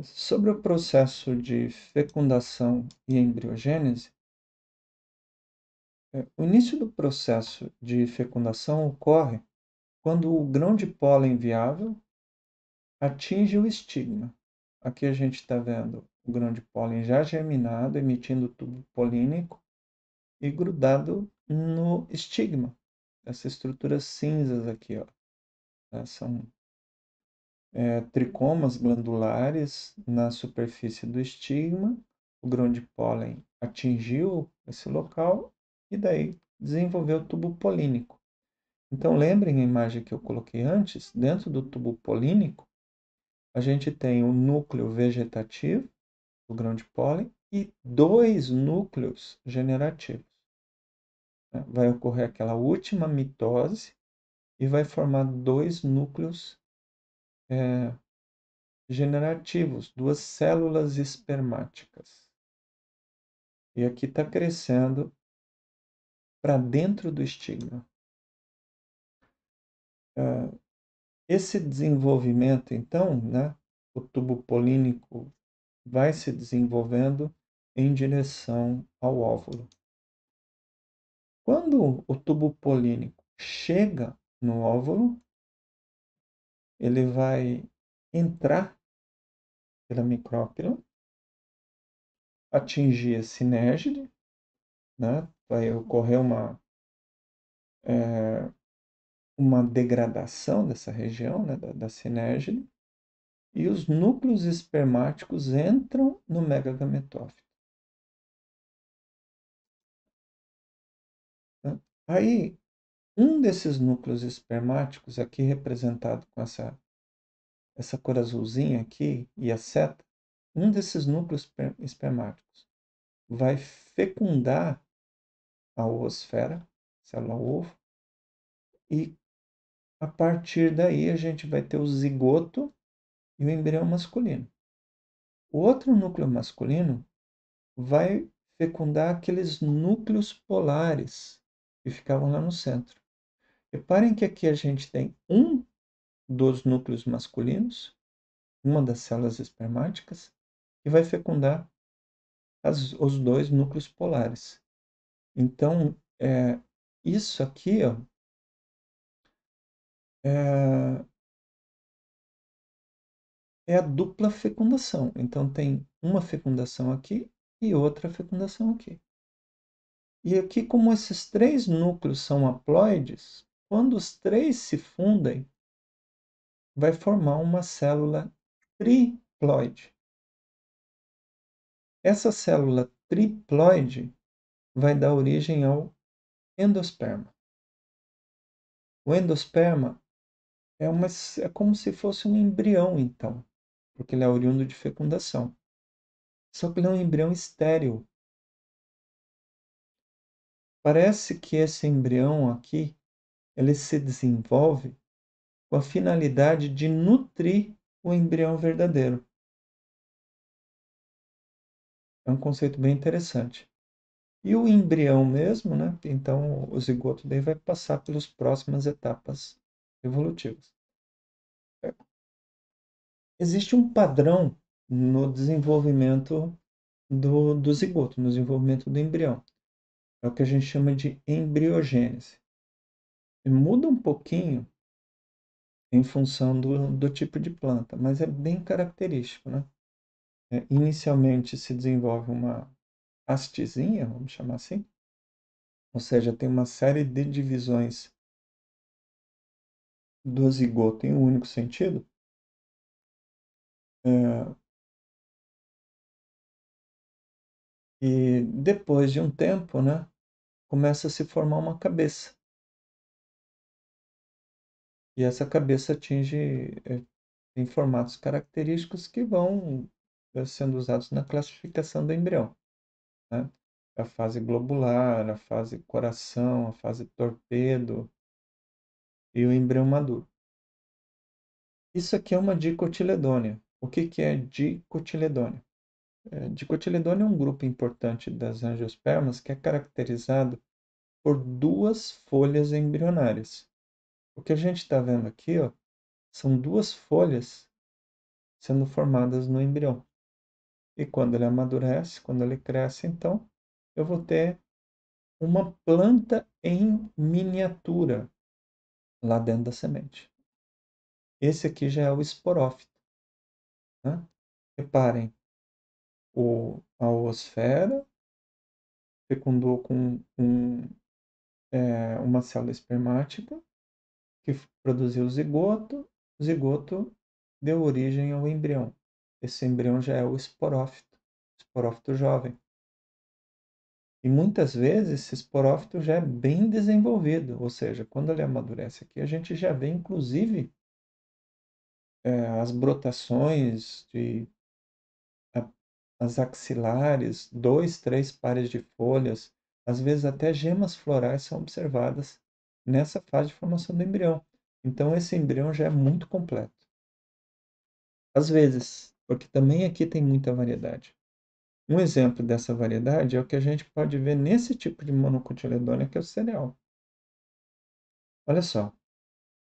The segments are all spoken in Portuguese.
Sobre o processo de fecundação e embriogênese, o início do processo de fecundação ocorre quando o grão de pólen viável atinge o estigma. Aqui a gente está vendo o grão de pólen já germinado, emitindo tubo polínico e grudado no estigma. Essas estruturas cinzas aqui, ó, são tricomas glandulares na superfície do estigma. O grão de pólen atingiu esse local e daí desenvolveu o tubo polínico. Então, lembrem a imagem que eu coloquei antes, dentro do tubo polínico, a gente tem o núcleo vegetativo, do grão de pólen, e dois núcleos generativos. Vai ocorrer aquela última mitose e vai formar dois núcleos generativos, duas células espermáticas. E aqui está crescendo para dentro do estigma. Esse desenvolvimento, então, né, o tubo polínico vai se desenvolvendo em direção ao óvulo. Quando o tubo polínico chega no óvulo, ele vai entrar pela micrópila, atingir a sinérgide, né? Vai ocorrer uma degradação dessa região, né, da sinérgide, e os núcleos espermáticos entram no megagametófito. Né? Aí, um desses núcleos espermáticos, aqui representado com essa cor azulzinha aqui e a seta, um desses núcleos espermáticos vai fecundar a oosfera, célula-ovo, e a partir daí a gente vai ter o zigoto e o embrião masculino. O outro núcleo masculino vai fecundar aqueles núcleos polares que ficavam lá no centro. Reparem que aqui a gente tem um dos núcleos masculinos, uma das células espermáticas, que vai fecundar os dois núcleos polares. Então, isso aqui ó, é, é a dupla fecundação. Então, tem uma fecundação aqui e outra fecundação aqui. E aqui, como esses três núcleos são haploides, quando os três se fundem, vai formar uma célula triploide. Essa célula triploide vai dar origem ao endosperma. O endosperma é como se fosse um embrião, então, porque ele é oriundo de fecundação. Só que ele é um embrião estéril. Parece que esse embrião aqui, ele se desenvolve com a finalidade de nutrir o embrião verdadeiro. É um conceito bem interessante. E o embrião mesmo, né? Então, o zigoto daí vai passar pelas próximas etapas evolutivas. Existe um padrão no desenvolvimento do zigoto, no desenvolvimento do embrião. É o que a gente chama de embriogênese. E muda um pouquinho em função do tipo de planta, mas é bem característico, né? Inicialmente se desenvolve uma hastezinha, vamos chamar assim, ou seja, tem uma série de divisões do zigoto em um único sentido. É, e depois de um tempo, né, começa a se formar uma cabeça. E essa cabeça tem formatos característicos que vão sendo usados na classificação do embrião. Né? A fase globular, a fase coração, a fase torpedo e o embrião maduro. Isso aqui é uma dicotiledônia. O que é dicotiledônia? Dicotiledônia é um grupo importante das angiospermas que é caracterizado por duas folhas embrionárias. O que a gente está vendo aqui ó, são duas folhas sendo formadas no embrião. E quando ele amadurece, quando ele cresce, então, eu vou ter uma planta em miniatura lá dentro da semente. Esse aqui já é o esporófito, né? Reparem, a oosfera fecundou com uma célula espermática que produziu o zigoto deu origem ao embrião. Esse embrião já é o esporófito jovem. E muitas vezes esse esporófito já é bem desenvolvido, ou seja, quando ele amadurece aqui, a gente já vê inclusive as brotações as axilares, 2, 3 pares de folhas, às vezes até gemas florais são observadas nessa fase de formação do embrião. Então esse embrião já é muito completo. Às vezes, porque também aqui tem muita variedade. Um exemplo dessa variedade é o que a gente pode ver nesse tipo de monocotiledônia, que é o cereal. Olha só.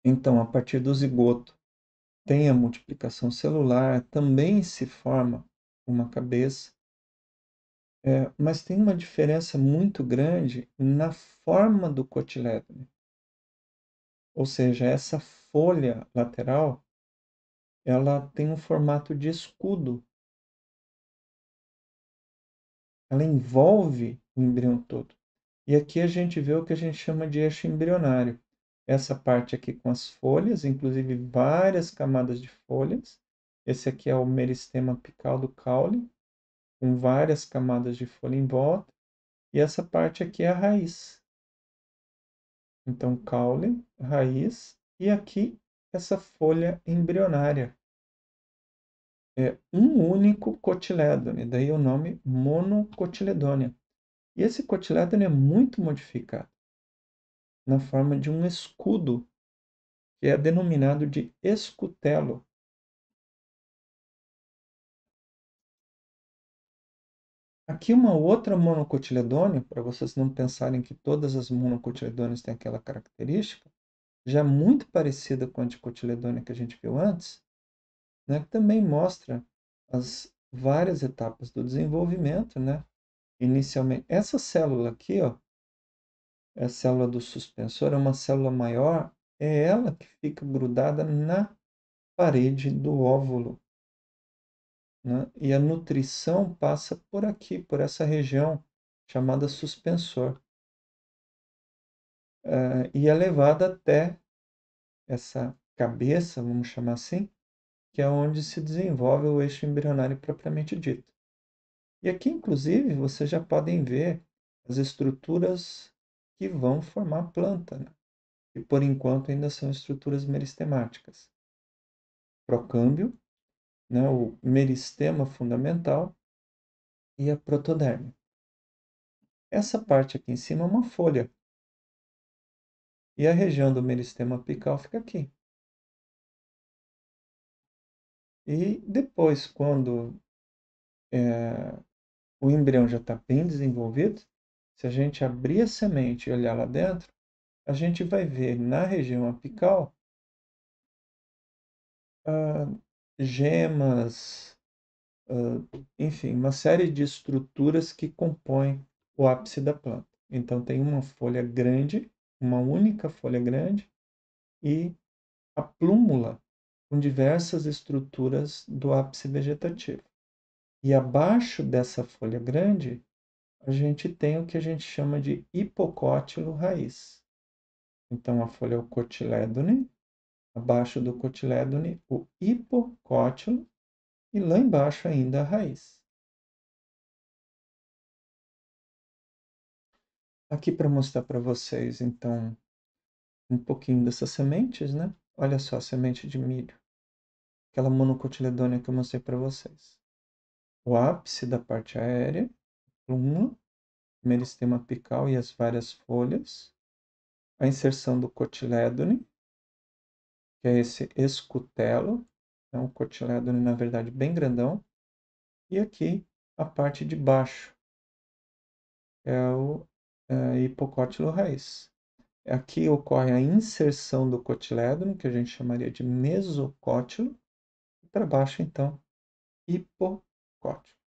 Então, a partir do zigoto, tem a multiplicação celular, também se forma uma cabeça, mas tem uma diferença muito grande na forma do cotilédone. Ou seja, essa folha lateral, ela tem um formato de escudo. Ela envolve o embrião todo. E aqui a gente vê o que a gente chama de eixo embrionário. Essa parte aqui com as folhas, inclusive várias camadas de folhas. Esse aqui é o meristema apical do caule, com várias camadas de folha em volta. E essa parte aqui é a raiz. Então, caule, raiz, e aqui essa folha embrionária. É um único cotilédone, daí o nome monocotiledônia. E esse cotilédone é muito modificado na forma de um escudo, que é denominado de escutelo. Aqui uma outra monocotiledônia, para vocês não pensarem que todas as monocotiledôneas têm aquela característica, já muito parecida com a anticotiledônia que a gente viu antes, né, que também mostra as várias etapas do desenvolvimento, né? Inicialmente, essa célula aqui, ó, é a célula do suspensor, é uma célula maior, é ela que fica grudada na parede do óvulo, né? E a nutrição passa por aqui, por essa região chamada suspensor, e é levada até essa cabeça, vamos chamar assim, que é onde se desenvolve o eixo embrionário propriamente dito. E aqui, inclusive, vocês já podem ver as estruturas que vão formar a planta, né? E por enquanto ainda são estruturas meristemáticas. Procâmbio, né, o meristema fundamental e a protoderme. Essa parte aqui em cima é uma folha. E a região do meristema apical fica aqui. E depois, quando o embrião já está bem desenvolvido, se a gente abrir a semente e olhar lá dentro, a gente vai ver na região apical ah, gemas, enfim, uma série de estruturas que compõem o ápice da planta. Então, tem uma folha grande, uma única folha grande, e a plúmula com diversas estruturas do ápice vegetativo. E abaixo dessa folha grande, a gente tem o que a gente chama de hipocótilo raiz. Então, a folha é o cotilédone, abaixo do cotilédone, o hipocótilo, e lá embaixo ainda a raiz. Aqui para mostrar para vocês, então, um pouquinho dessas sementes, né? Olha só a semente de milho, aquela monocotiledônia que eu mostrei para vocês. O ápice da parte aérea, pluma, meristema apical e as várias folhas. A inserção do cotilédone, que é esse escutelo, é um cotilédone, na verdade, bem grandão. E aqui a parte de baixo, é o hipocótilo raiz. Aqui ocorre a inserção do cotilédone, que a gente chamaria de mesocótilo, para baixo, então, hipocótilo.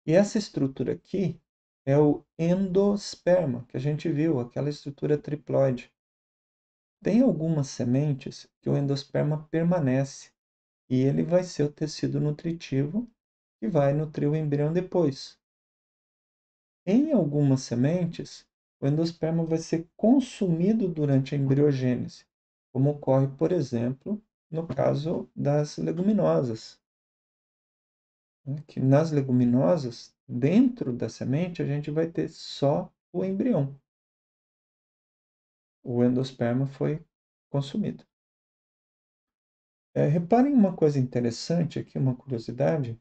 E essa estrutura aqui é o endosperma, que a gente viu, aquela estrutura triploide. Tem algumas sementes que o endosperma permanece e ele vai ser o tecido nutritivo que vai nutrir o embrião depois. Em algumas sementes, o endosperma vai ser consumido durante a embriogênese, como ocorre, por exemplo, no caso das leguminosas. Que nas leguminosas, dentro da semente, a gente vai ter só o embrião. O endosperma foi consumido. Reparem uma coisa interessante aqui, uma curiosidade.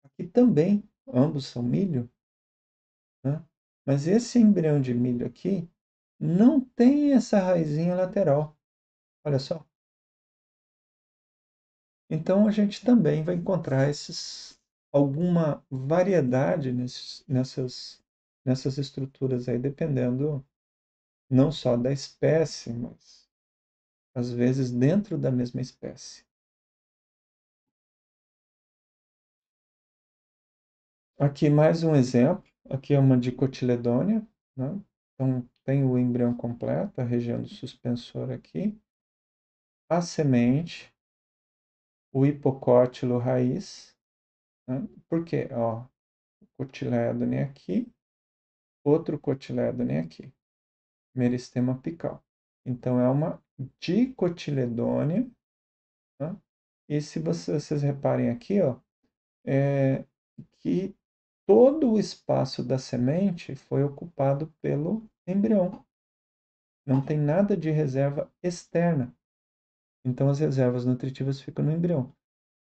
Aqui também, ambos são milho, né? Mas esse embrião de milho aqui não tem essa raizinha lateral. Olha só. Então a gente também vai encontrar alguma variedade nessas estruturas aí, dependendo não só da espécie, mas às vezes dentro da mesma espécie. Aqui mais um exemplo. Aqui é uma dicotiledônia, né? Então tem o embrião completo, a região do suspensor aqui, a semente, o hipocótilo raiz, né? Por quê? Ó, cotilédone aqui, outro cotilédone aqui, meristema apical. Então é uma dicotiledônia, né? E se vocês reparem aqui, ó, que todo o espaço da semente foi ocupado pelo embrião. Não tem nada de reserva externa. Então as reservas nutritivas ficam no embrião.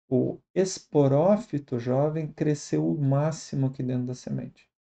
O esporófito jovem cresceu o máximo aqui dentro da semente.